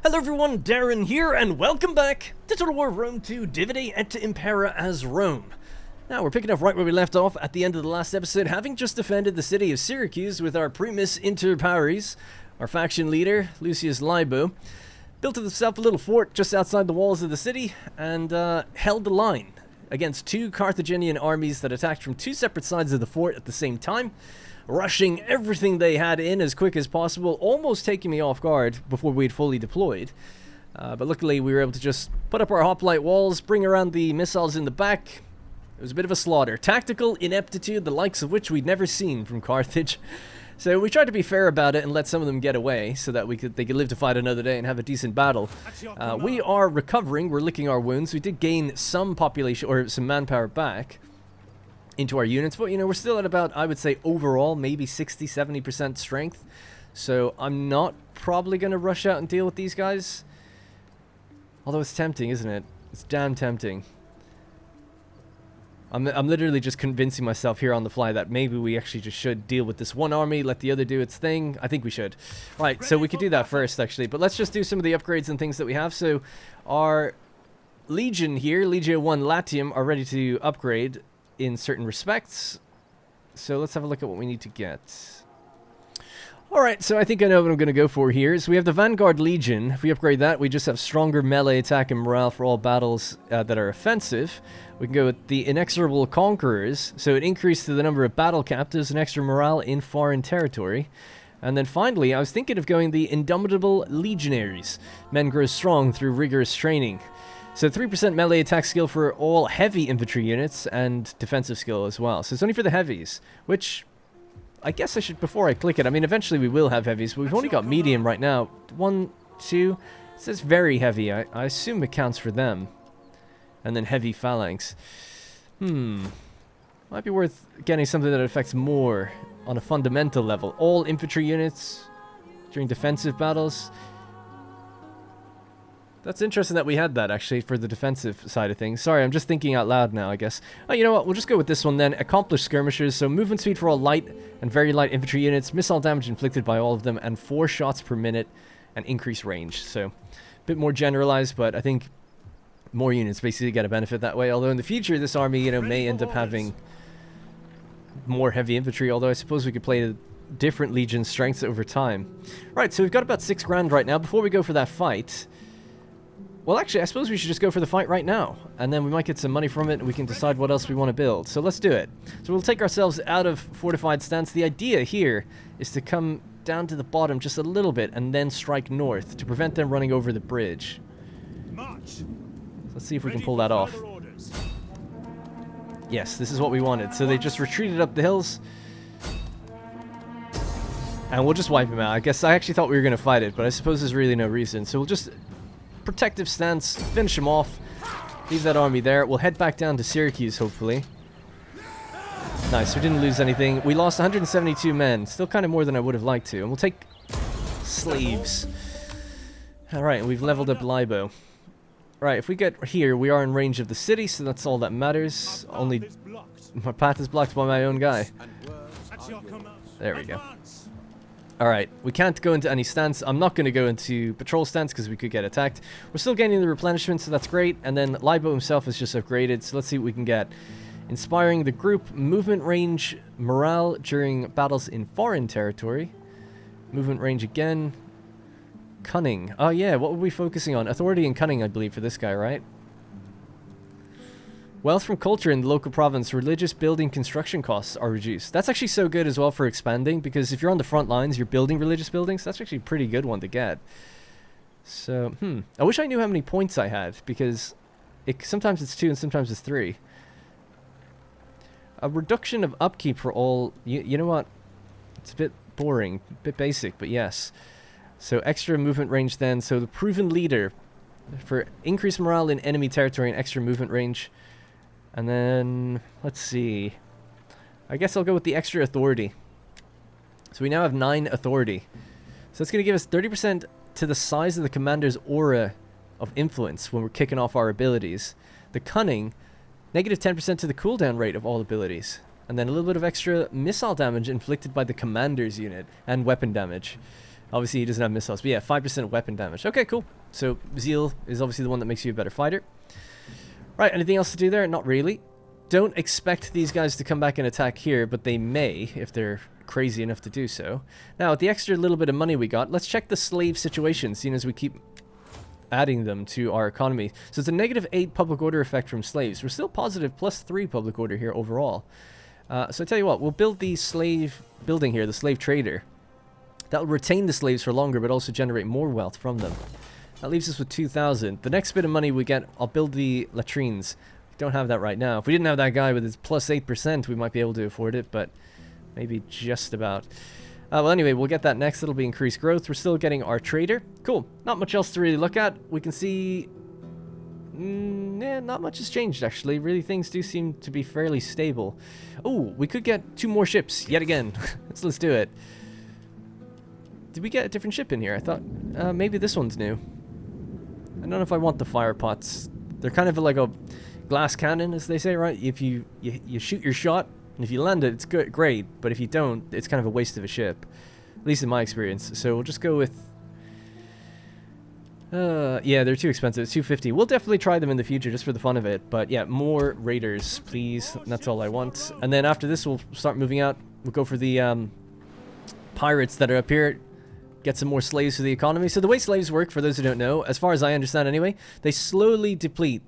Hello everyone, Darren here, and welcome back to Total War Rome 2 Divide et Impera as Rome. Now, we're picking up right where we left off at the end of the last episode, having just defended the city of Syracuse with our primus inter pares, our faction leader, Lucius Libo, built himself a little fort just outside the walls of the city, and held the line against two Carthaginian armies that attacked from two separate sides of the fort at the same time, rushing everything they had in as quick as possible, almost taking me off guard before we'd fully deployed. But luckily we were able to just put up our hoplite walls, bring around the missiles in the back. It was a bit of a slaughter. Tactical ineptitude, the likes of which we'd never seen from Carthage. So we tried to be fair about it and let some of them get away so that they could live to fight another day and have a decent battle. We are recovering, we're licking our wounds. We did gain some population, or some manpower back into our units, but you know, we're still at about, I would say overall, maybe 60-70% strength. So I'm not probably going to rush out and deal with these guys. Although it's tempting, isn't it? It's damn tempting. I'm literally just convincing myself here on the fly that maybe we actually just should deal with this one army, let the other do its thing. I think we should. Right, so we could do that first, actually. But let's just do some of the upgrades and things that we have. So our Legion here, Legio 1 Latium, are ready to upgrade in certain respects. So let's have a look at what we need to get. Alright, so I think I know what I'm going to go for here. So we have the Vanguard Legion. If we upgrade that, we just have stronger melee attack and morale for all battles that are offensive. We can go with the Inexorable Conquerors. So it increases the number of battle captives and extra morale in foreign territory. And then finally, I was thinking of going the Indomitable Legionaries. Men grow strong through rigorous training. So 3% melee attack skill for all heavy infantry units and defensive skill as well. So it's only for the heavies, which I guess I should, before I click it, I mean, eventually we will have heavies, but we've only got medium right now. 1, 2, it says very heavy. I assume it counts for them. And then heavy phalanx. Might be worth getting something that affects more on a fundamental level. All infantry units during defensive battles. That's interesting that we had that, actually, for the defensive side of things. Sorry, I'm just thinking out loud now, I guess. Oh, you know what? We'll just go with this one then. Accomplished skirmishers. So movement speed for all light and very light infantry units. Missile damage inflicted by all of them. And 4 shots per minute. And increased range. So, a bit more generalized, but I think more units basically get a benefit that way. Although in the future, this army, you know, may end up having more heavy infantry. Although I suppose we could play different legion strengths over time. Right, so we've got about 6 grand right now. Before we go for that fight... Well, actually, I suppose we should just go for the fight right now. And then we might get some money from it, and we can decide what else we want to build. So let's do it. So we'll take ourselves out of fortified stance. The idea here is to come down to the bottom just a little bit, and then strike north to prevent them running over the bridge. Let's see if we can pull that off. Yes, this is what we wanted. So they just retreated up the hills. And we'll just wipe them out. I guess I actually thought we were going to fight it, but I suppose there's really no reason. So we'll just... protective stance, finish him off, leave that army there. We'll head back down to Syracuse, hopefully. Nice, we didn't lose anything. We lost 172 men, still kind of more than I would have liked to. And we'll take slaves. Alright, we've leveled up Libo. Right, if we get here, we are in range of the city, so that's all that matters. Only my path is blocked by my own guy. There we go. Alright, we can't go into any stance. I'm not going to go into patrol stance because we could get attacked. We're still gaining the replenishment, so that's great. And then Libo himself is just upgraded, so let's see what we can get. Inspiring the group, movement range, morale during battles in foreign territory. Movement range again. Cunning. Oh yeah, what were we focusing on? Authority and cunning, I believe, for this guy, right? Wealth from culture in the local province, religious building construction costs are reduced. That's actually so good as well for expanding, because if you're on the front lines, you're building religious buildings. That's actually a pretty good one to get. So, I wish I knew how many points I had, because sometimes it's 2 and sometimes it's 3. A reduction of upkeep for all... You know what? It's a bit boring, a bit basic, but yes. So extra movement range then. So the proven leader for increased morale in enemy territory and extra movement range. And then, let's see. I guess I'll go with the extra authority. So we now have 9 authority. So it's going to give us 30% to the size of the commander's aura of influence when we're kicking off our abilities. The cunning, negative 10% to the cooldown rate of all abilities. And then a little bit of extra missile damage inflicted by the commander's unit and weapon damage. Obviously, he doesn't have missiles, but yeah, 5% weapon damage. Okay, cool. So, Zeal is obviously the one that makes you a better fighter. Right, anything else to do there? Not really. Don't expect these guys to come back and attack here, but they may, if they're crazy enough to do so. Now, with the extra little bit of money we got, let's check the slave situation, seeing as we keep adding them to our economy. So it's a -8 public order effect from slaves. We're still positive +3 public order here overall. So I tell you what, we'll build the slave building here, the slave trader. That'll retain the slaves for longer, but also generate more wealth from them. That leaves us with 2,000. The next bit of money we get, I'll build the latrines. We don't have that right now. If we didn't have that guy with his +8%, we might be able to afford it, but maybe just about. Well, anyway, we'll get that next. It'll be increased growth. We're still getting our trader. Cool. Not much else to really look at. We can see... not much has changed, actually. Really, things do seem to be fairly stable. Oh, we could get 2 more ships, yet again. So let's do it. Did we get a different ship in here? I thought maybe this one's new. I don't know if I want the fire pots. They're kind of like a glass cannon, as they say, right? If you shoot your shot, and if you land it, it's good, great. But if you don't, it's kind of a waste of a ship. At least in my experience. So we'll just go with... yeah, they're too expensive. It's 250. We'll definitely try them in the future just for the fun of it. But yeah, more raiders, please. That's all I want. And then after this, we'll start moving out. We'll go for the pirates that are up here. Get some more slaves for the economy. So the way slaves work, for those who don't know, as far as I understand anyway, they slowly deplete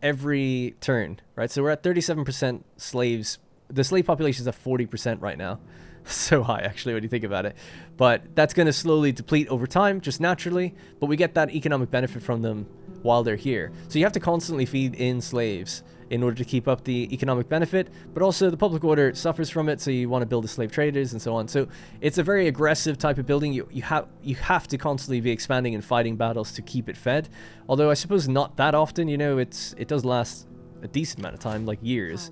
every turn, right? So we're at 37% slaves. The slave population is at 40% right now. So high, actually, when you think about it. But that's going to slowly deplete over time, just naturally. But we get that economic benefit from them while they're here. So you have to constantly feed in slaves in order to keep up the economic benefit. But also the public order suffers from it, so you want to build the slave traders and so on. So it's a very aggressive type of building. You have to constantly be expanding and fighting battles to keep it fed. Although I suppose not that often, you know, it does last a decent amount of time, like years.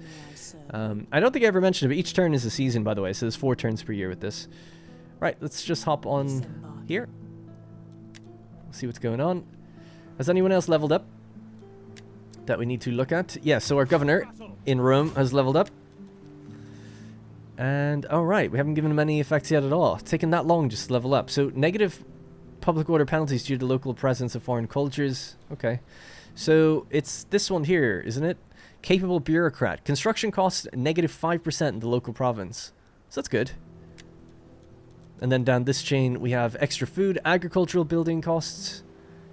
I don't think I ever mentioned it, but each turn is a season, by the way, so there's 4 turns per year with this. Right, let's just hop on here. See what's going on. Has anyone else leveled up that we need to look at? Yeah, so our governor in Rome has leveled up. And, alright, we haven't given him any effects yet at all. It's taken that long just to level up. So, negative public order penalties due to local presence of foreign cultures. Okay. So, it's this one here, isn't it? Capable bureaucrat. Construction costs -5% in the local province. So that's good. And then down this chain we have extra food, agricultural building costs,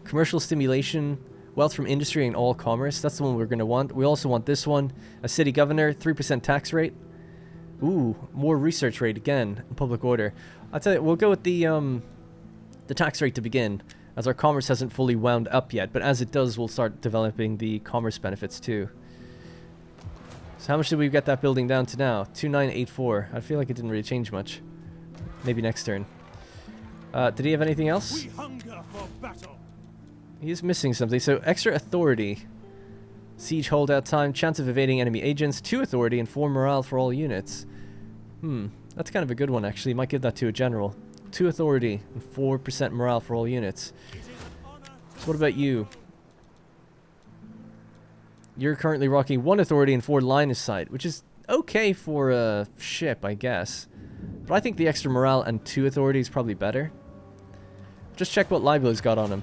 commercial stimulation, wealth from industry and all commerce. That's the one we're going to want. We also want this one. A city governor, 3% tax rate. Ooh, more research rate again in public order. I'll tell you, we'll go with the tax rate to begin, as our commerce hasn't fully wound up yet. But as it does, we'll start developing the commerce benefits too. So how much did we get that building down to now? 2984. I feel like it didn't really change much. Maybe next turn. Did he have anything else? We hunger for battle. He is missing something. So extra authority. Siege holdout time. Chance of evading enemy agents. 2 authority and 4 morale for all units. That's kind of a good one actually. Might give that to a general. 2 authority and 4% morale for all units. So what about you? You're currently rocking 1 authority and 4 line of sight, which is okay for a ship, I guess. But I think the extra morale and 2 authority is probably better. Just check what Libelo's got on him.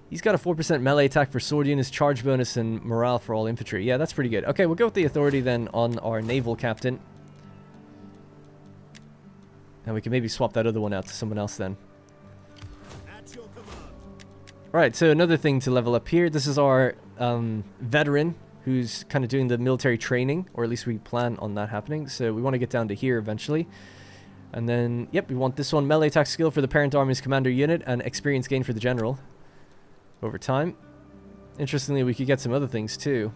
He's got a 4% melee attack for sword units, charge bonus, and morale for all infantry. Yeah, that's pretty good. Okay, we'll go with the authority then on our naval captain. And we can maybe swap that other one out to someone else then. Right, so another thing to level up here. This is our veteran who's kind of doing the military training, or at least we plan on that happening. So we want to get down to here eventually. And then, yep, we want this one. Melee attack skill for the parent army's commander unit and experience gain for the general over time. Interestingly, we could get some other things too.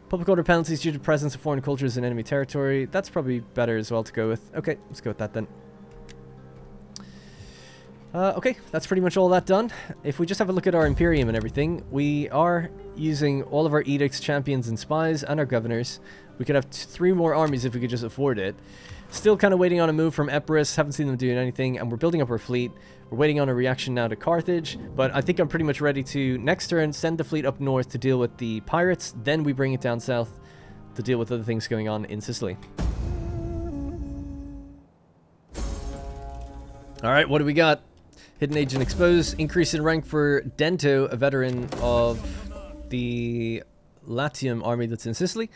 Public order penalties due to presence of foreign cultures in enemy territory. That's probably better as well to go with. Okay, let's go with that then. Okay, that's pretty much all that done. If we just have a look at our Imperium and everything, we are using all of our edicts, champions, and spies, and our governors. We could have 3 more armies if we could just afford it. Still kind of waiting on a move from Epirus, haven't seen them doing anything, and we're building up our fleet. We're waiting on a reaction now to Carthage, but I think I'm pretty much ready to, next turn, send the fleet up north to deal with the pirates, then we bring it down south to deal with other things going on in Sicily. Alright, what do we got? Hidden Agent exposed. Increase in rank for Dento, a veteran of the Latium army that's in Sicily.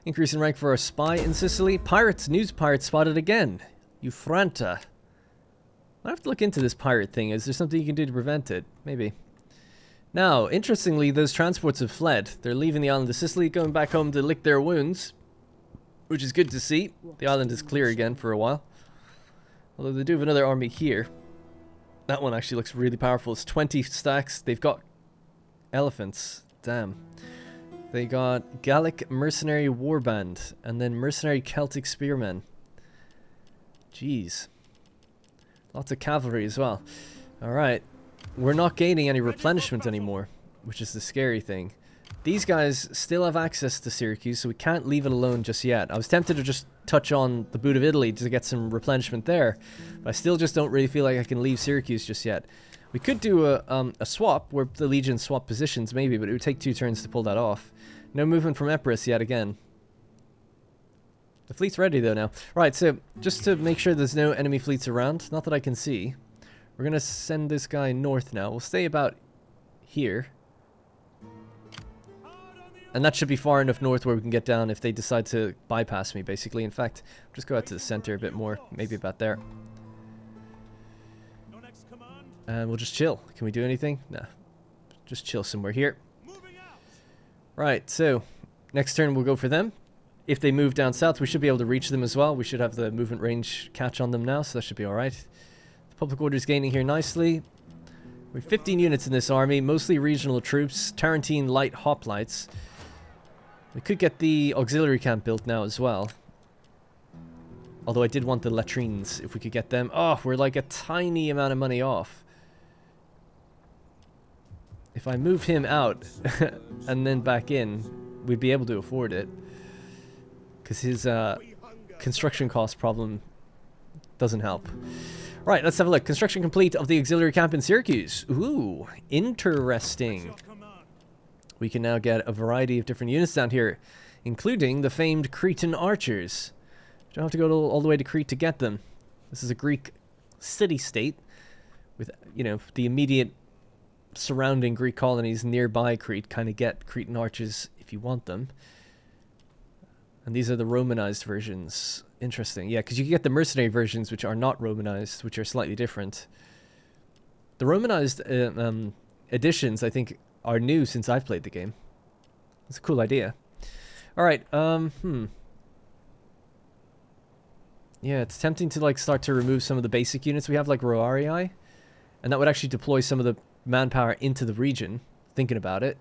Increase in rank for a spy in Sicily. Pirates, news pirates spotted again. Eufranta. I have to look into this pirate thing. Is there something you can do to prevent it? Maybe. Now, interestingly, those transports have fled. They're leaving the island of Sicily, going back home to lick their wounds, which is good to see. The island is clear again for a while. Although they do have another army here. That one actually looks really powerful. It's 20 stacks. They've got elephants. Damn. They got Gallic Mercenary Warband, and then Mercenary Celtic Spearmen. Jeez. Lots of cavalry as well. Alright. We're not gaining any replenishment anymore, which is the scary thing. These guys still have access to Syracuse, so we can't leave it alone just yet. I was tempted to just touch on the boot of Italy to get some replenishment there, but I still just don't really feel like I can leave Syracuse just yet. We could do a swap, where the legions swap positions maybe, but it would take 2 turns to pull that off. No movement from Epirus yet again. The fleet's ready though now. Right, so just to make sure there's no enemy fleets around, not that I can see, we're going to send this guy north now. We'll stay about here. And that should be far enough north where we can get down if they decide to bypass me, basically. In fact, I'll just go out to the center a bit more. Maybe about there. And we'll just chill. Can we do anything? Nah. Just chill somewhere here. Right, so next turn we'll go for them. If they move down south, we should be able to reach them as well. We should have the movement range catch on them now, so that should be alright. The public order is gaining here nicely. We have 15 units in this army, mostly regional troops, Tarantine light hoplites. We could get the auxiliary camp built now as well. Although I did want the latrines, if we could get them. Oh, we're like a tiny amount of money off. If I move him out and then back in, we'd be able to afford it. Because his construction cost problem doesn't help. Right, let's have a look. Construction complete of the auxiliary camp in Syracuse. Ooh, interesting. We can now get a variety of different units down here, including the famed Cretan archers. You don't have to go all the way to Crete to get them. This is a Greek city-state with, you know, the immediate surrounding Greek colonies nearby Crete kind of get Cretan archers if you want them. And these are the Romanized versions. Interesting. Yeah, because you can get the mercenary versions, which are not Romanized, which are slightly different. The Romanized editions, I think, are new since I've played the game. It's a cool idea. Alright, Yeah, it's tempting to, like, start to remove some of the basic units we have, like Roarii. And that would actually deploy some of the manpower into the region, thinking about it.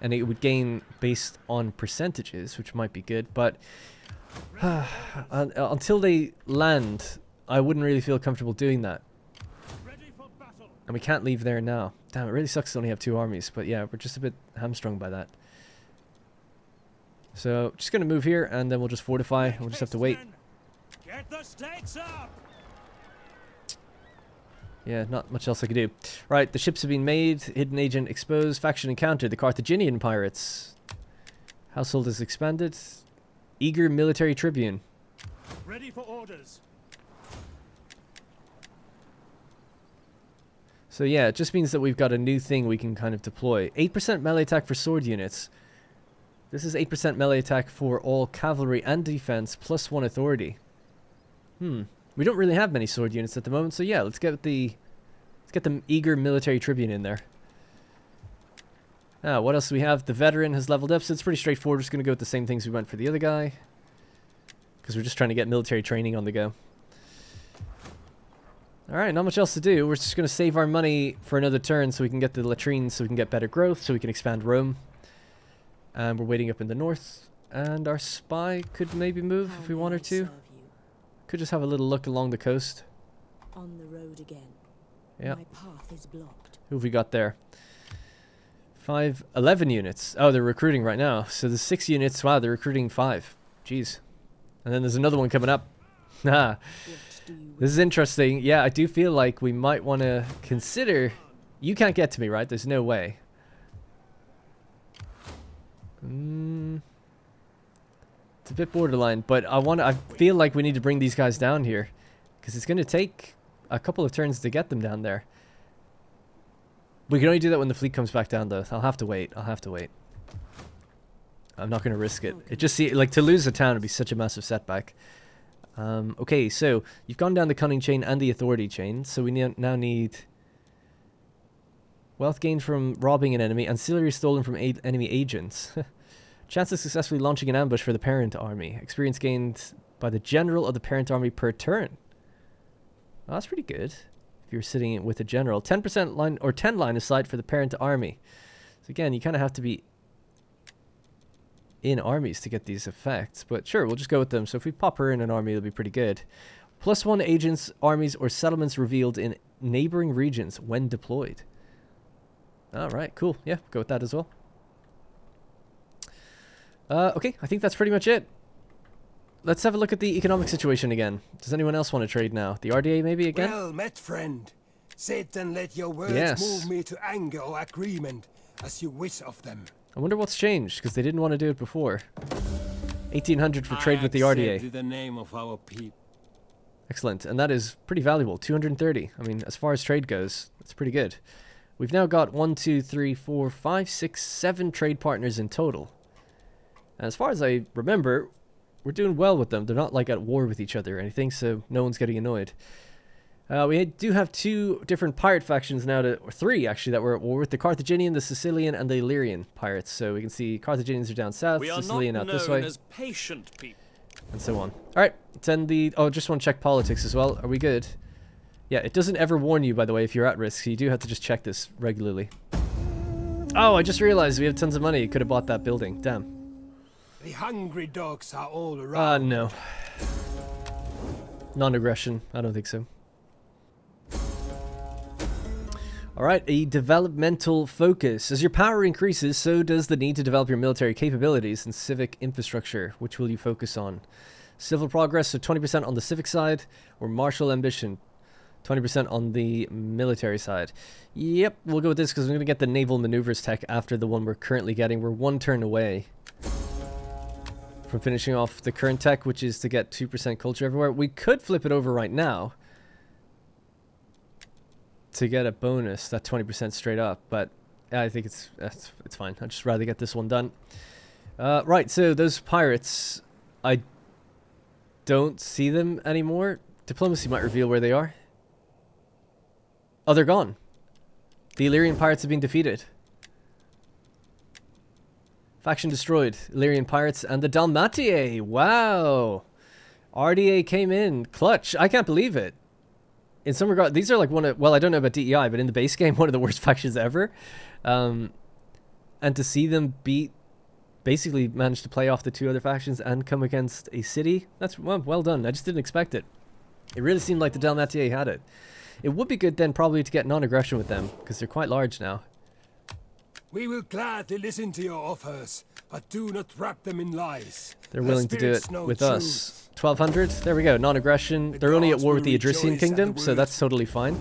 And it would gain based on percentages, which might be good, but until they land, I wouldn't really feel comfortable doing that. And we can't leave there now. Damn, it really sucks to only have 2 armies, but yeah, we're just a bit hamstrung by that. So, just gonna move here, and then we'll just fortify, and we'll just have to wait. Get the stakes up! Yeah, not much else I could do. Right, the ships have been made. Hidden agent exposed. Faction encountered. The Carthaginian pirates. Household is expanded. Eager military tribune. Ready for orders. So yeah, it just means that we've got a new thing we can kind of deploy. 8% melee attack for sword units. This is 8% melee attack for all cavalry and defense, plus 1 authority. We don't really have many sword units at the moment, so yeah, let's get the eager military tribune in there. What else do we have? The veteran has leveled up, so it's pretty straightforward. We're just going to go with the same things we went for the other guy. Because we're just trying to get military training on the go. Alright, not much else to do. We're just going to save our money for another turn so we can get the latrines, so we can get better growth, so we can expand Rome. And we're waiting up in the north. And our spy could maybe move if we wanted to. Could just have a little look along the coast. On the road again. Yeah. My path is blocked. Who have we got there? 11 units. Oh, they're recruiting right now. So there's 6 units. Wow, they're recruiting 5. Jeez. And then there's another one coming up. This is interesting. Yeah, I do feel like we might want to consider... You can't get to me, right? There's no way. It's a bit borderline, but I feel like we need to bring these guys down here. Because it's going to take a couple of turns to get them down there. We can only do that when the fleet comes back down, though. I'll have to wait. I'll have to wait. I'm not going to risk it. It just like to lose a town would be such a massive setback. Okay, so you've gone down the cunning chain and the authority chain. So we now need wealth gained from robbing an enemy, ancillary stolen from enemy agents. Chance of successfully launching an ambush for the parent army. Experience gained by the general of the parent army per turn. Oh, that's pretty good. If you're sitting with a general, 10% line or 10 line of sight for the parent army. So again, you kind of have to be in armies to get these effects, but sure, we'll just go with them. So if we pop her in an army, it'll be pretty good. +1 agents, armies, or settlements revealed in neighboring regions when deployed. All right, cool. Yeah, go with that as well. Okay, I think that's pretty much it. Let's have a look at the economic situation again. Does anyone else want to trade now? The RDA maybe again? Well met, friend. Sit and let your words move me to anger or agreement, as you wish of them. I wonder what's changed, because they didn't want to do it before. 1800 for trade with the RDA. The name of our people. Excellent, and that is pretty valuable. 230. I mean, as far as trade goes, that's pretty good. We've now got 1, 2, 3, 4, 5, 6, 7 trade partners in total. And as far as I remember, we're doing well with them. They're not like at war with each other or anything, so no one's getting annoyed. We do have 2 different pirate factions now, or 3 actually, that were at war with: the Carthaginian, the Sicilian, and the Illyrian pirates. So we can see Carthaginians are down south, Sicilian out this way, as patient people. and so on. All right, send the. Oh, just want to check politics as well. Are we good? Yeah, it doesn't ever warn you, by the way, if you're at risk. So you do have to just check this regularly. Oh, I just realized we have tons of money. Could have bought that building. Damn. The hungry dogs are all around. No. Non-aggression. I don't think so. Alright, a developmental focus. As your power increases, so does the need to develop your military capabilities and civic infrastructure. Which will you focus on? Civil progress, so 20% on the civic side, or martial ambition, 20% on the military side. Yep, we'll go with this because we're going to get the naval maneuvers tech after the one we're currently getting. We're 1 turn away from finishing off the current tech, which is to get 2% culture everywhere. We could flip it over right now to get a bonus, that 20% straight up, but I think it's fine. I'd just rather get this one done. Right, so those pirates, I don't see them anymore. Diplomacy might reveal where they are. Oh, they're gone. The Illyrian pirates have been defeated. Faction destroyed. Illyrian pirates and the Dalmatiae. Wow. RDA came in. Clutch. I can't believe it. In some regard, these are like one of, well, I don't know about DEI, but in the base game, one of the worst factions ever. And to see them basically manage to play off the 2 other factions and come against a city, that's well done. I just didn't expect it. It really seemed like the Dalmatiae had it. It would be good then probably to get non-aggression with them, because they're quite large now. We will gladly listen to your offers, but do not wrap them in lies. They're willing to do it with us. 1200, there we go, non-aggression. They're only at war with the Adrician Kingdom, so that's totally fine.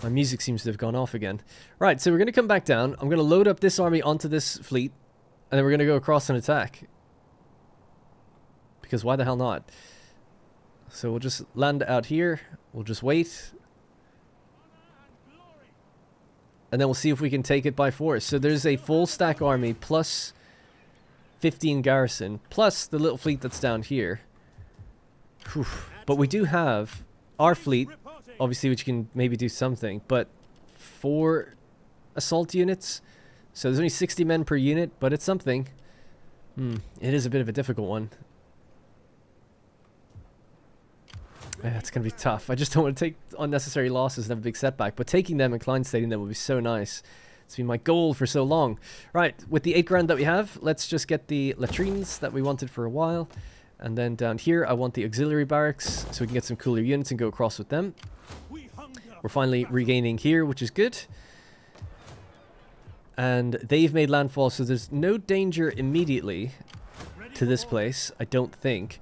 My music seems to have gone off again. Right, so we're going to come back down. I'm going to load up this army onto this fleet, and then we're going to go across and attack. Because why the hell not? So we'll just land out here. We'll just wait. And then we'll see if we can take it by force. So there's a full stack army plus 15 garrison, plus the little fleet that's down here. Whew. But we do have our fleet, obviously, which can maybe do something, but 4 assault units. So there's only 60 men per unit, but it's something. It is a bit of a difficult one. Yeah, it's going to be tough. I just don't want to take unnecessary losses and have a big setback. But taking them and Kleinstading them would be so nice. It's been my goal for so long. Right, with the 8 grand that we have, let's just get the latrines that we wanted for a while. And then down here, I want the auxiliary barracks so we can get some cooler units and go across with them. We're finally regaining here, which is good. And they've made landfall, so there's no danger immediately to this place, I don't think.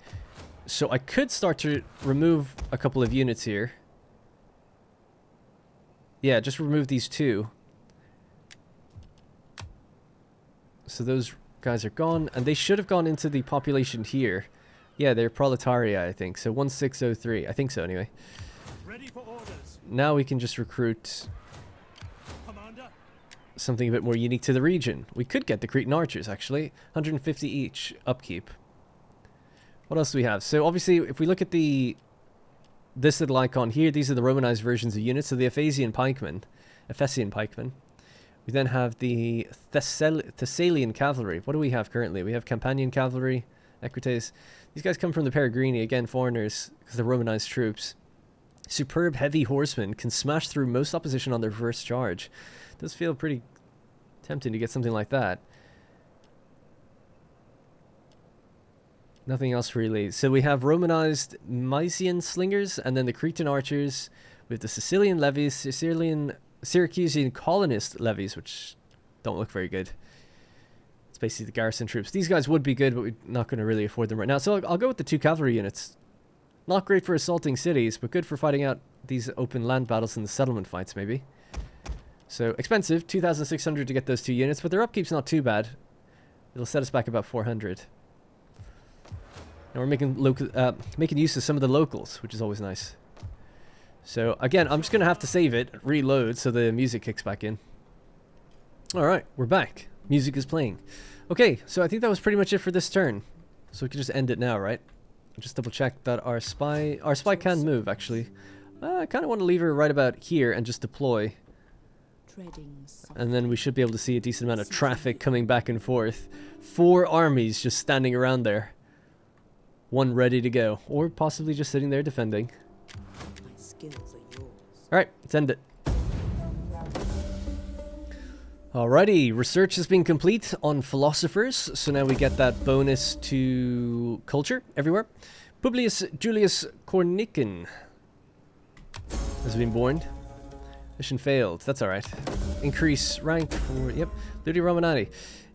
So I could start to remove a couple of units here. Yeah, just remove these 2. So those guys are gone, and they should have gone into the population here. Yeah, they're Proletaria, I think. So 1603. I think so, anyway. Ready for orders. Now we can just recruit Commander. something a bit more unique to the region. We could get the Cretan archers, actually. 150 each. Upkeep. What else do we have? So, obviously, if we look at this little icon here, these are the Romanized versions of units. So, the Ephesian pikemen. We then have the Thessalian cavalry. What do we have currently? We have Campanian cavalry, Equites. These guys come from the Peregrini, again foreigners, because they're Romanized troops. Superb heavy horsemen can smash through most opposition on their first charge. Does feel pretty tempting to get something like that. Nothing else really. So we have Romanized Mysian slingers, and then the Cretan archers, with the Sicilian levies, Syracusan colonist levies, which don't look very good. It's basically the garrison troops. These guys would be good, but we're not going to really afford them right now. So I'll go with the 2 cavalry units. Not great for assaulting cities, but good for fighting out these open land battles and the settlement fights, maybe. So expensive, 2,600 to get those 2 units, but their upkeep's not too bad. It'll set us back about 400. And we're making use of some of the locals, which is always nice. So again, I'm just going to have to save it, reload, so the music kicks back in. Alright, we're back. Music is playing. Okay, so I think that was pretty much it for this turn. So we can just end it now, right? Just double check that our spy can move, actually. I kind of want to leave her right about here and just deploy. And then we should be able to see a decent amount of traffic coming back and forth. 4 armies just standing around there. 1 ready to go. Or possibly just sitting there defending. My skills are yours. Alright, let's end it. Alrighty, research has been complete on philosophers, so now we get that bonus to culture everywhere. Publius Julius Cornicin has been born. Mission failed, that's alright. Increase rank for, yep, Ludi Romani.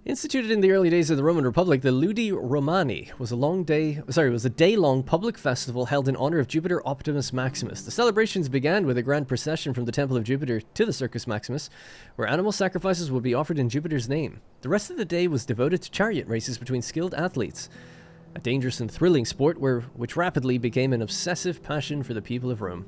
Instituted in the early days of the Roman Republic, the Ludi Romani was a day-long public festival held in honor of Jupiter Optimus Maximus. The celebrations began with a grand procession from the Temple of Jupiter to the Circus Maximus, where animal sacrifices would be offered in Jupiter's name. The rest of the day was devoted to chariot races between skilled athletes, a dangerous and thrilling sport which rapidly became an obsessive passion for the people of Rome.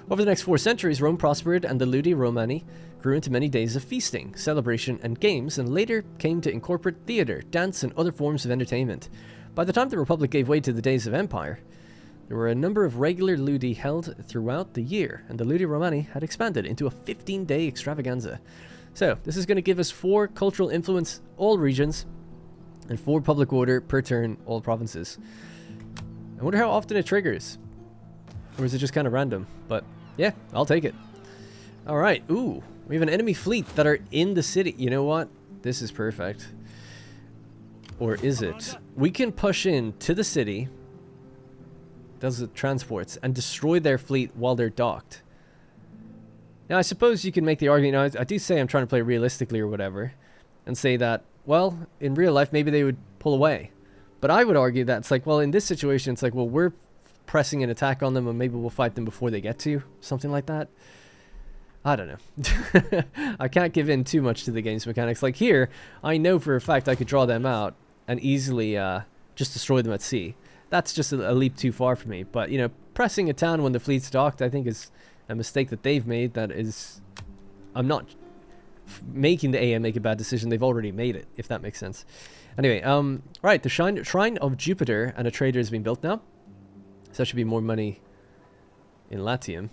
Over the next 4 centuries, Rome prospered, and the Ludi Romani grew into many days of feasting, celebration, and games, and later came to incorporate theater, dance, and other forms of entertainment. By the time the Republic gave way to the days of Empire, there were a number of regular Ludi held throughout the year, and the Ludi Romani had expanded into a 15-day extravaganza. So, this is going to give us 4 cultural influence, all regions, and 4 public order per turn, all provinces. I wonder how often it triggers. Or is it just kind of random? But, yeah, I'll take it. Alright, ooh. We have an enemy fleet that are in the city. You know what? This is perfect. Or is it? We can push in to the city, does the transports, and destroy their fleet while they're docked. Now, I suppose you can make the argument, I do say I'm trying to play realistically or whatever, and say that, well, in real life, maybe they would pull away. But I would argue that it's like, well, in this situation, it's like, well, we're pressing an attack on them, and maybe we'll fight them before they get to. Something like that. I don't know. I can't give in too much to the game's mechanics. Like here, I know for a fact I could draw them out and easily just destroy them at sea. That's just a leap too far for me. But, you know, pressing a town when the fleet's docked, I think is a mistake that they've made. That is... I'm not making the AM make a bad decision. They've already made it, if that makes sense. Anyway, right, the Shrine of Jupiter and a trader has been built now. So that should be more money in Latium.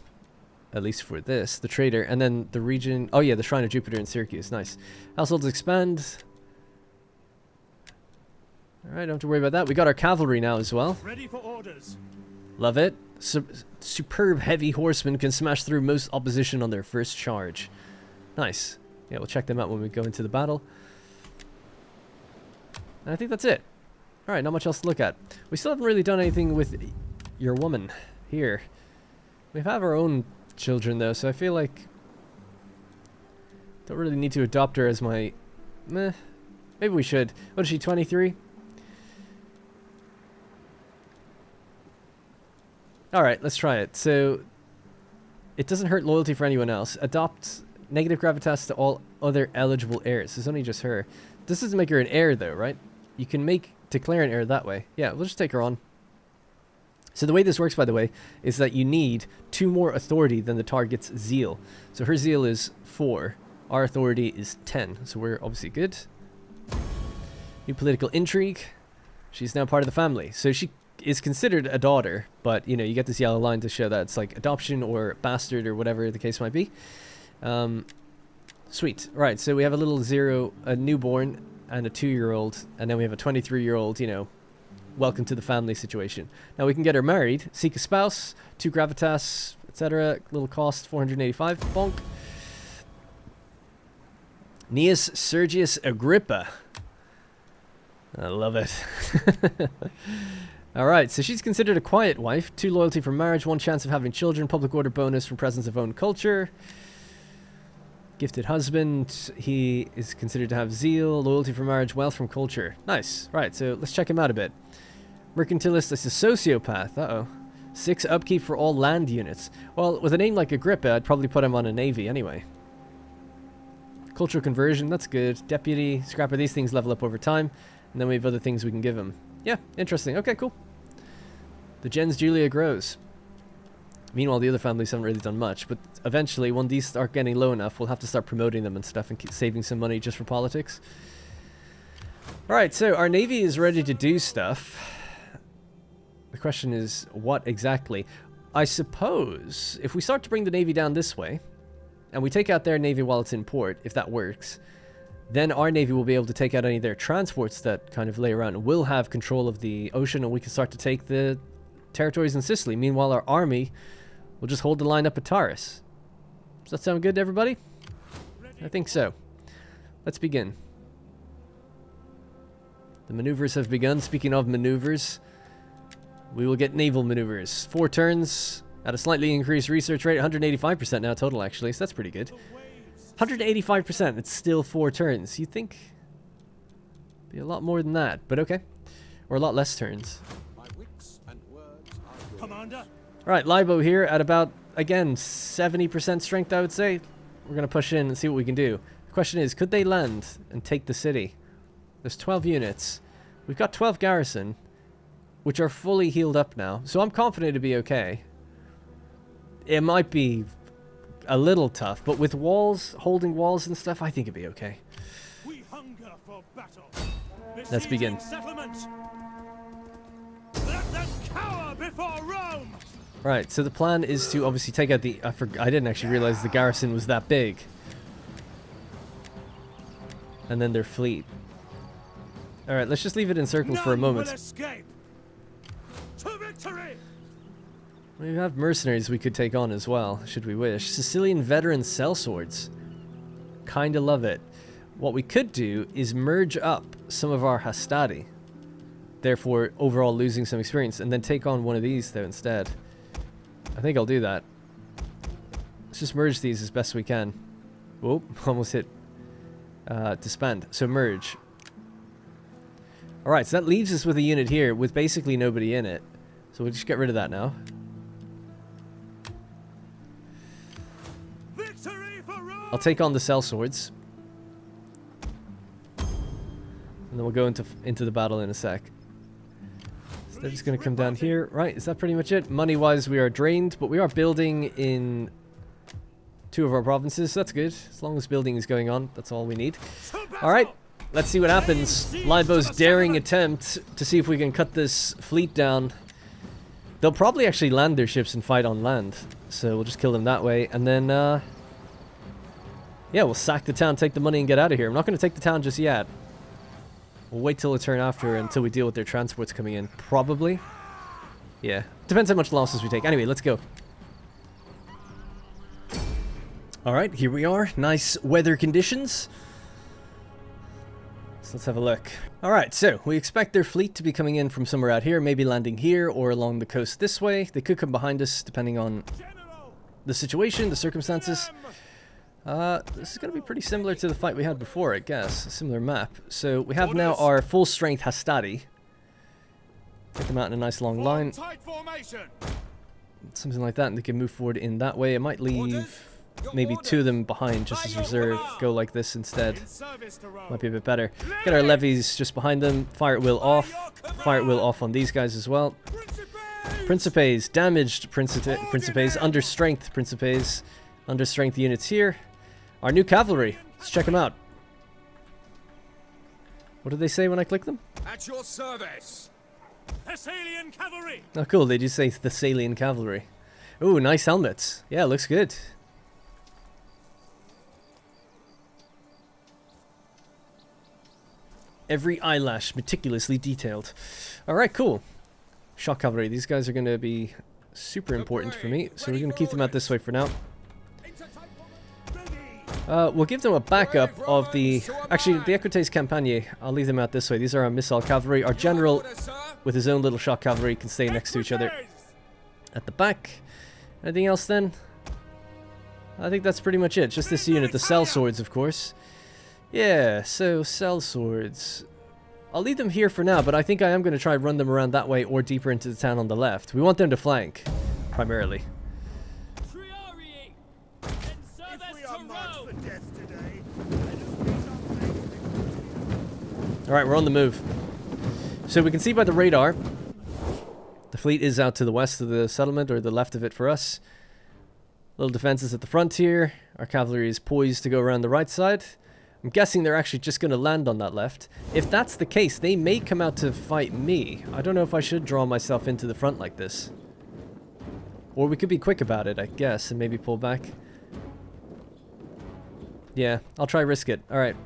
At least for this, the trader, and then the region. Oh yeah, the Shrine of Jupiter in Syracuse. Nice. Households expand. All right, don't have to worry about that. We got our cavalry now as well. Ready for orders. Love it. Superb heavy horsemen can smash through most opposition on their first charge. Nice. Yeah, we'll check them out when we go into the battle. And I think that's it. All right, not much else to look at. We still haven't really done anything with your woman here. We have our own children though, so I feel like don't really need to adopt her as my maybe we should. What is she, 23? Alright, let's try it. So it doesn't hurt loyalty for anyone else. Adopt negative gravitas to all other eligible heirs. It's only just her. This doesn't make her an heir though, right? You can declare an heir that way. Yeah, we'll just take her on. So the way this works, by the way, is that you need 2 more authority than the target's zeal. So her zeal is 4. Our authority is 10. So we're obviously good. New political intrigue. She's now part of the family. So she is considered a daughter, but, you know, you get this yellow line to show that it's like adoption or bastard or whatever the case might be. Sweet. Right, so we have a newborn and a 2-year-old, and then we have a 23-year-old, you know, welcome to the family situation. Now we can get her married, seek a spouse, 2 gravitas, etc. Little cost, 485. Bonk. Gnaeus Sergius Agrippa. I love it. Alright, so she's considered a quiet wife. 2 loyalty for marriage, 1 chance of having children, public order bonus from presence of own culture. Gifted husband, he is considered to have zeal, loyalty for marriage, wealth from culture. Nice. Right, so let's check him out a bit. Mercantilist is a sociopath. Uh-oh. 6 upkeep for all land units. Well, with a name like Agrippa, I'd probably put him on a navy anyway. Cultural conversion, that's good. Deputy, scrapper, these things level up over time. And then we have other things we can give him. Yeah, interesting. Okay, cool. The gens Julia grows. Meanwhile, the other families haven't really done much, but eventually, when these start getting low enough, we'll have to start promoting them and stuff and keep saving some money just for politics. Alright, so our navy is ready to do stuff. The question is, what exactly? I suppose, if we start to bring the navy down this way, and we take out their navy while it's in port, if that works, then our navy will be able to take out any of their transports that kind of lay around, and we'll have control of the ocean, and we can start to take the territories in Sicily. Meanwhile, our army will just hold the line up at Taurus. Does that sound good to everybody? I think so. Let's begin. The maneuvers have begun. Speaking of maneuvers, we will get naval maneuvers. 4 turns at a slightly increased research rate. 185% now total, actually, so that's pretty good. 185%, it's still 4 turns. You'd think it'd be a lot more than that, but okay. Or a lot less turns. Commander. Alright, Libo here at about, again, 70% strength, I would say. We're going to push in and see what we can do. The question is, could they land and take the city? There's 12 units. We've got 12 garrison, which are fully healed up now. So I'm confident it'll be okay. It might be a little tough, but with walls, holding walls and stuff, I think it'd be okay. We hunger for battle. Let's begin. Settlement. Let them cower before Rome. Right, so the plan is to obviously take out the... I didn't actually realize the garrison was that big. And then their fleet. Alright, let's just leave it in circles for a moment. Will escape. To victory. We have mercenaries we could take on as well, should we wish. Sicilian veteran sellswords. Kinda love it. What we could do is merge up some of our hastati. Therefore, overall losing some experience. And then take on one of these, though, instead. I think I'll do that. Let's just merge these as best we can. Whoa, almost hit disband. So merge. Alright, so that leaves us with a unit here with basically nobody in it. So we'll just get rid of that now. Victory for Rome. I'll take on the sellswords. And then we'll go into the battle in a sec. So they're just going to come down here. Right, is that pretty much it? Money-wise, we are drained, but we are building in 2 of our provinces. So that's good. As long as building is going on, that's all we need. Alright, let's see what happens. Libo's daring attempt to see if we can cut this fleet down. They'll probably actually land their ships and fight on land. So we'll just kill them that way. And then, yeah, we'll sack the town, take the money, and get out of here. I'm not going to take the town just yet. We'll wait till a turn after until we deal with their transports coming in. Probably. Yeah. Depends how much losses we take. Anyway, let's go. Alright, here we are. Nice weather conditions. So let's have a look. Alright, so we expect their fleet to be coming in from somewhere out here, maybe landing here or along the coast this way. They could come behind us depending on the situation, the circumstances. This is going to be pretty similar to the fight we had before, I guess. A similar map. So we have now our full strength hastati. Take them out in a nice long line. Something like that, and they can move forward in that way. It might leave maybe 2 of them behind just as reserve. Go like this instead. Might be a bit better. Get our levies just behind them. Fire at will off. Fire at will off on these guys as well. Principes, damaged Principes, under strength Principes, under strength units here. Our new cavalry. Let's check them out. What did they say when I click them? At your service. Thessalian cavalry. Oh, cool. They do say Thessalian cavalry. Ooh, nice helmets. Yeah, looks good. Every eyelash meticulously detailed. Alright, cool. Shock cavalry. These guys are going to be super important for me, so we're going to keep them out this way for now. We'll give them a backup of the... Actually, the Acclimatising Campaigns, I'll leave them out this way. These are our missile cavalry. Our general, with his own little shock cavalry, can stay next to each other at the back. Anything else then? I think that's pretty much it. Just this unit. The cell swords, of course. Yeah, so cell swords. I'll leave them here for now, but I think I am going to try and run them around that way or deeper into the town on the left. We want them to flank, primarily. Alright, we're on the move. So we can see by the radar, the fleet is out to the west of the settlement, or the left of it for us. Little defenses at the front here. Our cavalry is poised to go around the right side. I'm guessing they're actually just going to land on that left. If that's the case, they may come out to fight me. I don't know if I should draw myself into the front like this. Or we could be quick about it, I guess, and maybe pull back. Yeah, I'll try risk it. Alright.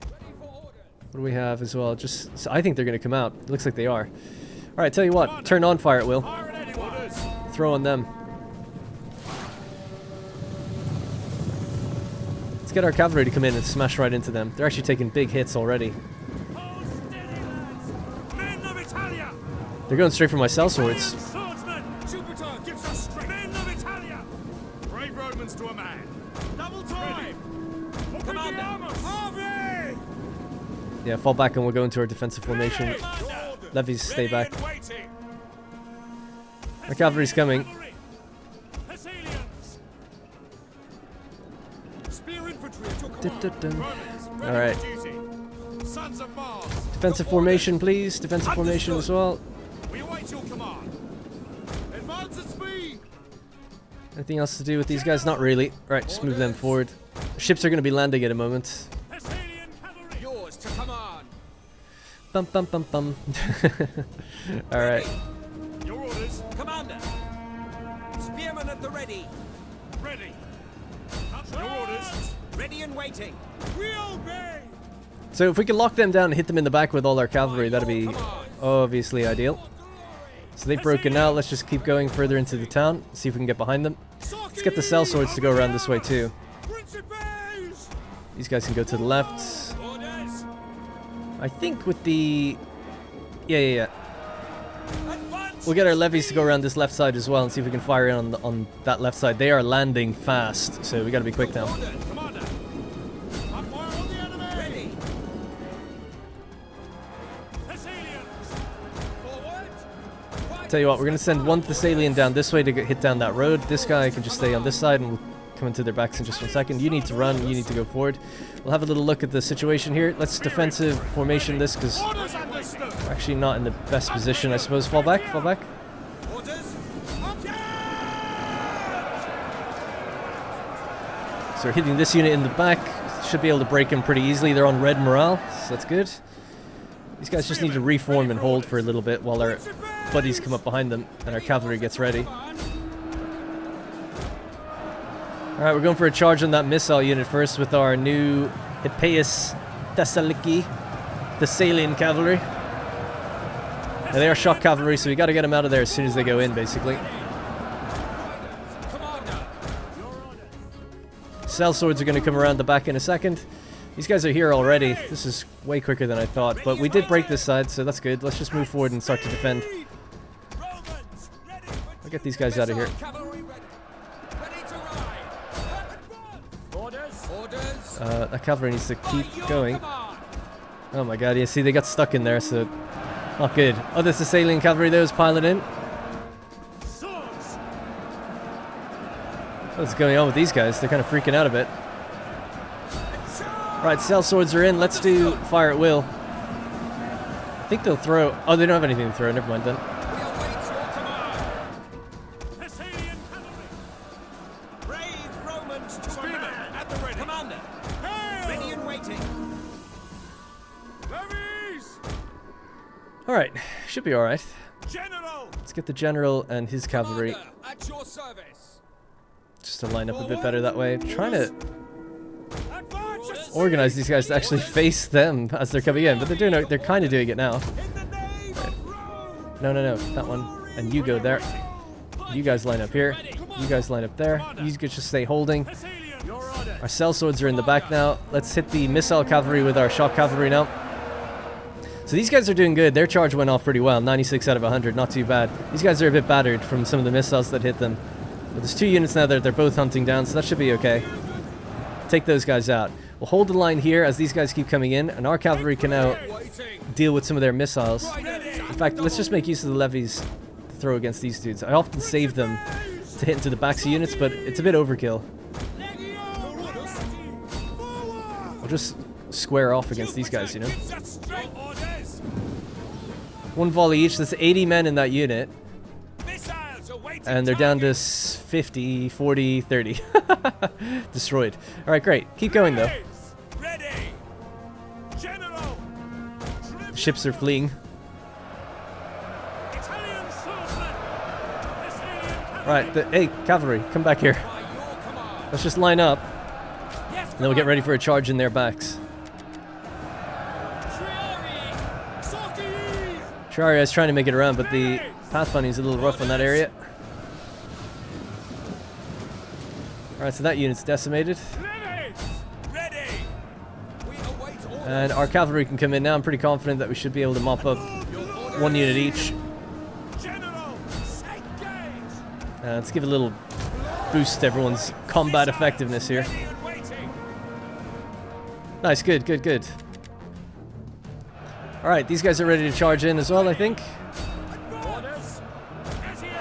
What do we have as well? Just, so I think they're going to come out. It looks like they are. Alright, tell you what. Turn on fire at will. Throw on them. Let's get our cavalry to come in and smash right into them. They're actually taking big hits already. They're going straight for my cell swords. Brave Romans to a man. Double time. Yeah, fall back and we'll go into our defensive formation. Levies, stay back. Our cavalry's coming. Alright. Defensive formation, please. Defensive formation as well. We await your command. Advance at speed. Anything else to do with these guys? Not really. Right, just move them forward. Ships are going to be landing in a moment. Yours to command. Bum bum bum bum. Alright. Your orders, Commander. Spearmen at the ready. Ready. Your orders. Ready and waiting. We obey. So if we can lock them down and hit them in the back with all our cavalry, that'd be obviously ideal. So they've broken out. Let's just keep going further into the town. See if we can get behind them. Let's get the cell swords to go around this way too. These guys can go to the left. I think with the... Yeah. We'll get our levies to go around this left side as well and see if we can fire in on that left side. They are landing fast, so we gotta be quick now. Tell you what, we're going to send one Thessalian down this way to hit down that road. This guy can just stay on this side and we'll come into their backs in just 1 second. You need to run, you need to go forward. We'll have a little look at the situation here. Let's defensive formation this because we're actually not in the best position, I suppose. Fall back, fall back. So we're hitting this unit in the back. Should be able to break him pretty easily. They're on red morale, so that's good. These guys just need to reform and hold for a little bit while our buddies come up behind them and our cavalry gets ready. Alright, we're going for a charge on that missile unit first with our new Ep.7 Thessalian cavalry. Now they are shock cavalry, so we got to get them out of there as soon as they go in, basically. Cell swords are going to come around the back in a second. These guys are here already. This is way quicker than I thought, but we did break this side, so that's good. Let's just move forward and start to defend. I'll get these guys out of here. That cavalry needs to keep going. Oh my god, yeah, see, they got stuck in there, so not good. Oh, there's the Thessalian cavalry that was piling in. What's going on with these guys? They're kind of freaking out a bit. Right, cell swords are in. Let's do fire at will. I think they'll throw... Oh, they don't have anything to throw. Never mind then. Spearmen at the ready. Commander. Hail! Ready and waiting. Levies! Alright, should be alright. General! Let's get the general and his cavalry Commander, at your service. just to line up a bit better that way. I'm trying to Advance! organize these guys to actually face them as they're coming in, but they're kind of doing it now. In the name of Rome! No, that one. And you go there. You guys line up here. You guys line up there. You could just stay holding. Thessalians! Your order! Our sellswords are in the back now. Let's hit the missile cavalry with our shock cavalry now. So these guys are doing good. Their charge went off pretty well. 96 out of 100. Not too bad. These guys are a bit battered from some of the missiles that hit them. But there's 2 units now that they're both hunting down, so that should be okay. Take those guys out. We'll hold the line here as these guys keep coming in, and our cavalry can now deal with some of their missiles. In fact, let's just make use of the levies to throw against these dudes. I often save them to hit into the backs of units, but it's a bit overkill. I'll just square off against these guys, you know. 1 volley each. That's 80 men in that unit. And they're down to 50, 40, 30. Destroyed. Alright, great. Keep going, though. Ready! General! The ships are fleeing. Italian swordsmen! Thessalian Right, hey, cavalry, come back here. Let's just line up. And then we'll get ready for a charge in their backs. Triarii is trying to make it around, but the pathfinding is a little rough on that area. Alright, so that unit's decimated. Ready! And our cavalry can come in now. I'm pretty confident that we should be able to mop up 1 unit each. General! Engage! Let's give a little boost to everyone's combat effectiveness here. Ready and waiting! Nice, good. Alright, these guys are ready to charge in as well, I think. Orders! As here!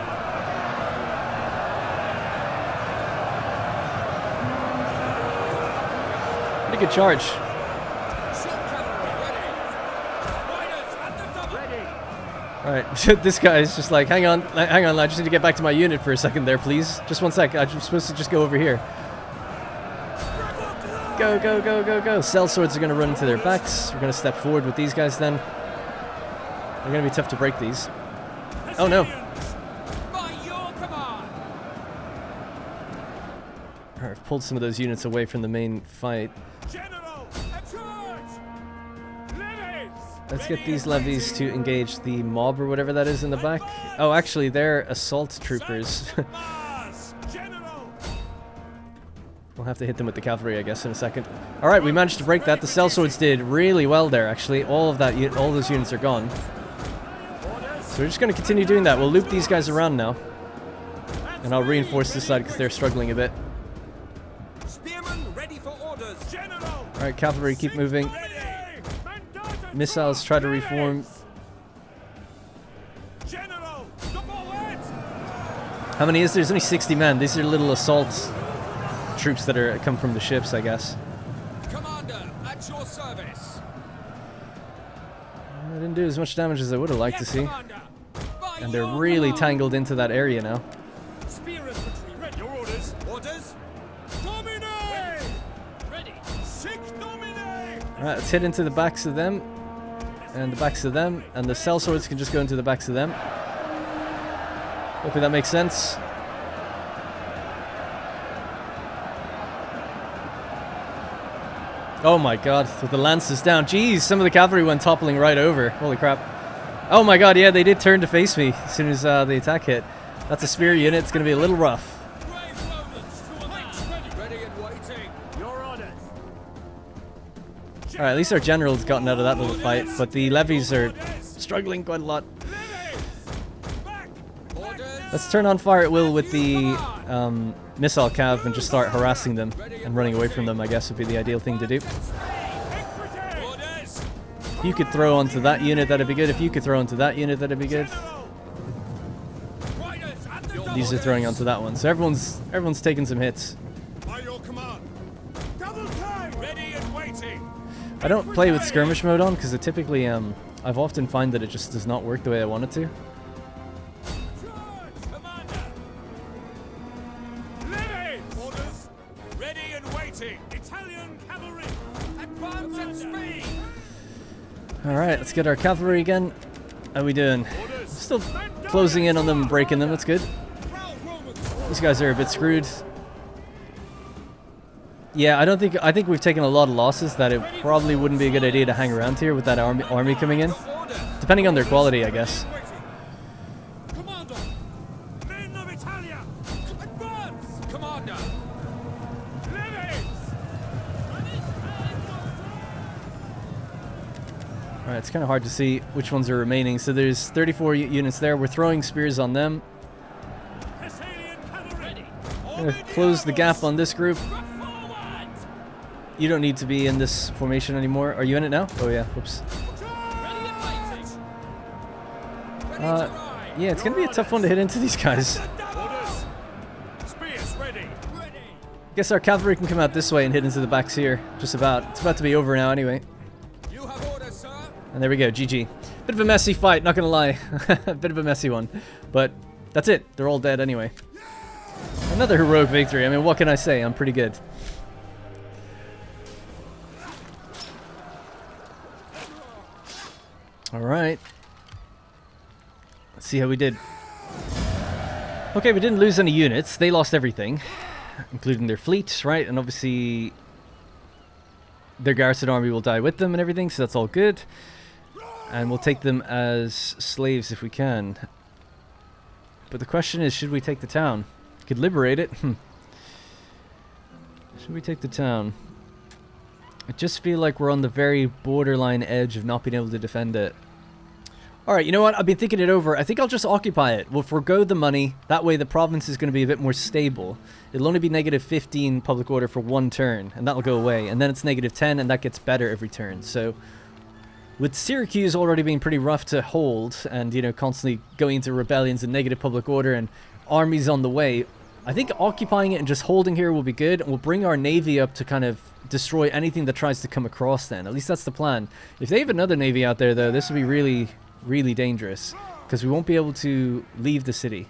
Pretty good charge. Alright, this guy is just like, hang on, I just need to get back to my unit for a second there, please. Just 1 sec, I'm supposed to just go over here. Go. Sellswords are going to run into their backs. We're going to step forward with these guys then. They're going to be tough to break these. Oh no. By your command. Alright, I've pulled some of those units away from the main fight. General! A charge! Levies! Let's get these levies to engage the mob or whatever that is in the back. Oh, actually, they're assault troopers. Mars! General! We'll have to hit them with the cavalry, I guess, in a second. Alright, we managed to break that. The sellswords did really well there, actually. All those units are gone. So we're just going to continue doing that. We'll loop these guys around now. And I'll reinforce this side because they're struggling a bit. Spearmen ready for orders. General! Alright, cavalry, keep moving. Ready! Missiles try to reform. General! The bullet! How many is there? There's only 60 men. These are little assault troops that come from the ships, I guess. Commander, at your service. I didn't do as much damage as I would have liked to see. Commander! By And they're your really command. tangled into that area now. Spear infantry ready. Your orders. Orders. Domine! Ready. Sic Domine! Alright, let's hit into the backs of them. And the backs of them. And the sellswords can just go into the backs of them. Hopefully that makes sense. Oh my god, with the lances down. Jeez, some of the cavalry went toppling right over. Holy crap. Oh my god, yeah, they did turn to face me as soon as the attack hit. That's a spear unit. It's going to be a little rough. Ready and waiting. Your orders. Alright, at least our general's gotten out of that little fight. But the levies are struggling quite a lot. Orders. Let's turn on fire at will with the missile cav and just start harassing them and running away from them, I guess would be the ideal thing to do. Orders. If you could throw onto that unit, that'd be good. If you could throw onto that unit, that'd be good. These are throwing onto that one. So everyone's taking some hits. By your command. Double time. Ready and waiting. I don't play with skirmish mode on because it typically I've often find that it just does not work the way I want it to. Charge, Commander. Levies. Orders. Ready. Waiting! Italian cavalry! Advance at speed! Alright, let's get our cavalry again. How we doing? Orders! Still closing in on them and breaking them, that's good. These guys are a bit screwed. Yeah, I think we've taken a lot of losses that it probably wouldn't be a good idea to hang around here with that army coming in. Depending on their quality, I guess. Commander! Men of Italia! Advance! Commander! Levies! Alright, it's kind of hard to see which ones are remaining. So there's 34 units there. We're throwing spears on them. Thessalian cavalry! I'm gonna close the gap on this group. You don't need to be in this formation anymore. Are you in it now? Oh yeah, whoops. Yeah, it's gonna be a tough one to hit into these guys. Orders! Spears ready! Guess our cavalry can come out this way and hit into the backs here. Just about. It's about to be over now anyway. You have orders, sir. And there we go, GG. Bit of a messy fight, not gonna lie. A bit of a messy one. But that's it. They're all dead anyway. Another heroic victory. I mean, what can I say? I'm pretty good. Alright. Let's see how we did. Okay, we didn't lose any units. They lost everything, including their fleet, right? And obviously their garrison army will die with them and everything, so that's all good. And we'll take them as slaves if we can. But the question is, should we take the town? We could liberate it. Should we take the town? I just feel like we're on the very borderline edge of not being able to defend it. Alright, you know what? I've been thinking it over. I think I'll just occupy it. We'll forgo the money. That way the province is going to be a bit more stable. It'll only be negative 15 public order for one turn, and that'll go away. And then it's negative 10, and that gets better every turn. So, with Syracuse already being pretty rough to hold, and, you know, constantly going into rebellions and negative public order and armies on the way, I think occupying it and just holding here will be good. And we'll bring our navy up to kind of destroy anything that tries to come across then. At least that's the plan. If they have another navy out there, though, this would be really dangerous, because we won't be able to leave the city.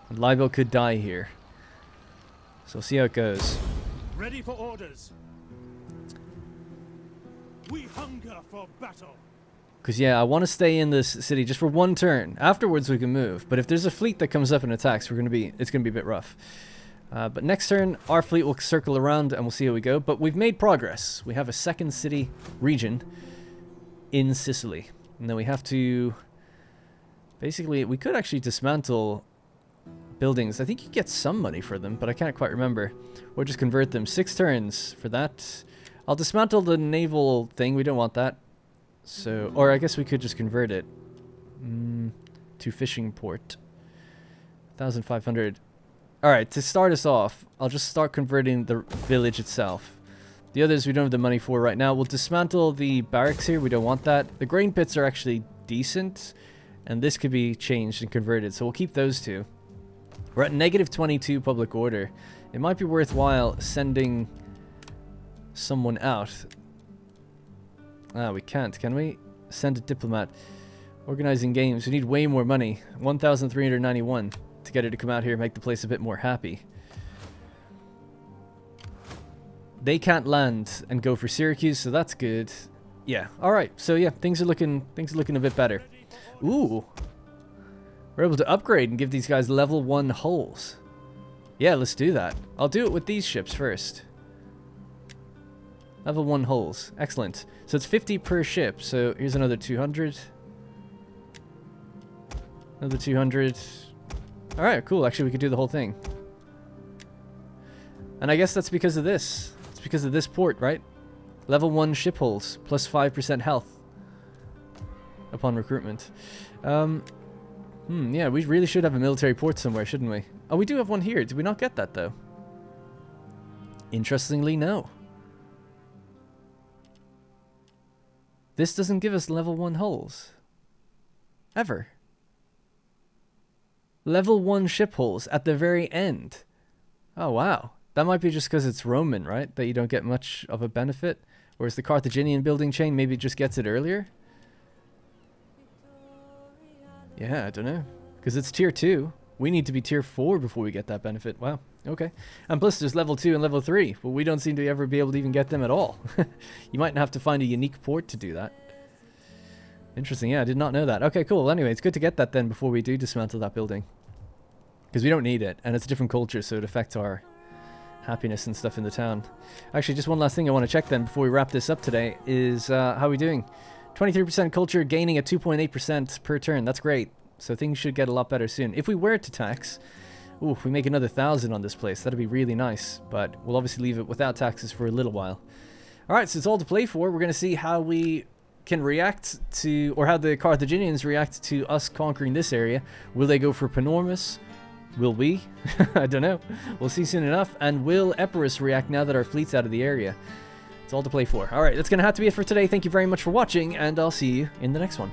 And Libel could die here. So we'll see how it goes. Ready for orders. We hunger for battle. Because, yeah, I want to stay in this city just for one turn. Afterwards, we can move. But if there's a fleet that comes up and attacks, it's going to be a bit rough. But next turn, our fleet will circle around and we'll see how we go. But we've made progress. We have a second city region in Sicily. And then we have to... Basically, we could actually dismantle buildings. I think you get some money for them, but I can't quite remember. Or just convert them. 6 turns for that. I'll dismantle the naval thing. We don't want that. So, or I guess we could just convert it to fishing port. 1,500. Alright, to start us off, I'll just start converting the village itself. The others we don't have the money for right now. We'll dismantle the barracks here. We don't want that. The grain pits are actually decent. And this could be changed and converted. So we'll keep those two. We're at negative 22 public order. It might be worthwhile sending someone out. Ah, we can't, can we? Send a diplomat. Organizing games. We need way more money. 1,391 to get her to come out here and make the place a bit more happy. They can't land and go for Syracuse, so that's good. Yeah, alright. So yeah, things are looking a bit better. Ooh. We're able to upgrade and give these guys level 1 hulls. Yeah, let's do that. I'll do it with these ships first. Level 1 hulls. Excellent. So it's 50 per ship. So here's another 200. Another 200. Alright, cool. Actually, we could do the whole thing. And I guess that's because of this. It's because of this port, right? Level 1 ship hulls. Plus 5% health. Upon recruitment. Yeah, we really should have a military port somewhere, shouldn't we? Oh, we do have one here. Did we not get that, though? Interestingly, no. This doesn't give us level 1 hulls. Ever. Level 1 ship hulls at the very end. Oh, wow. That might be just because it's Roman, right? That you don't get much of a benefit. Whereas the Carthaginian building chain maybe just gets it earlier. Yeah, I don't know. Because it's tier 2. We need to be tier 4 before we get that benefit. Wow. Okay. And plus there's level 2 and level 3. But we don't seem to ever be able to even get them at all. You might have to find a unique port to do that. Interesting. Yeah, I did not know that. Okay, cool. Anyway, it's good to get that then before we do dismantle that building. Because we don't need it. And it's a different culture, so it affects our happiness and stuff in the town. Actually, just one last thing I want to check then before we wrap this up today is how are we doing? 23% culture, gaining at 2.8% per turn. That's great. So things should get a lot better soon. If we were to tax, ooh, if we make another 1,000 on this place, that'd be really nice. But we'll obviously leave it without taxes for a little while. Alright, so it's all to play for. We're going to see how we can react to, or how the Carthaginians react to us conquering this area. Will they go for Panormus? Will we? I don't know. We'll see soon enough. And will Epirus react now that our fleet's out of the area? It's all to play for. Alright, that's going to have to be it for today. Thank you very much for watching, and I'll see you in the next one.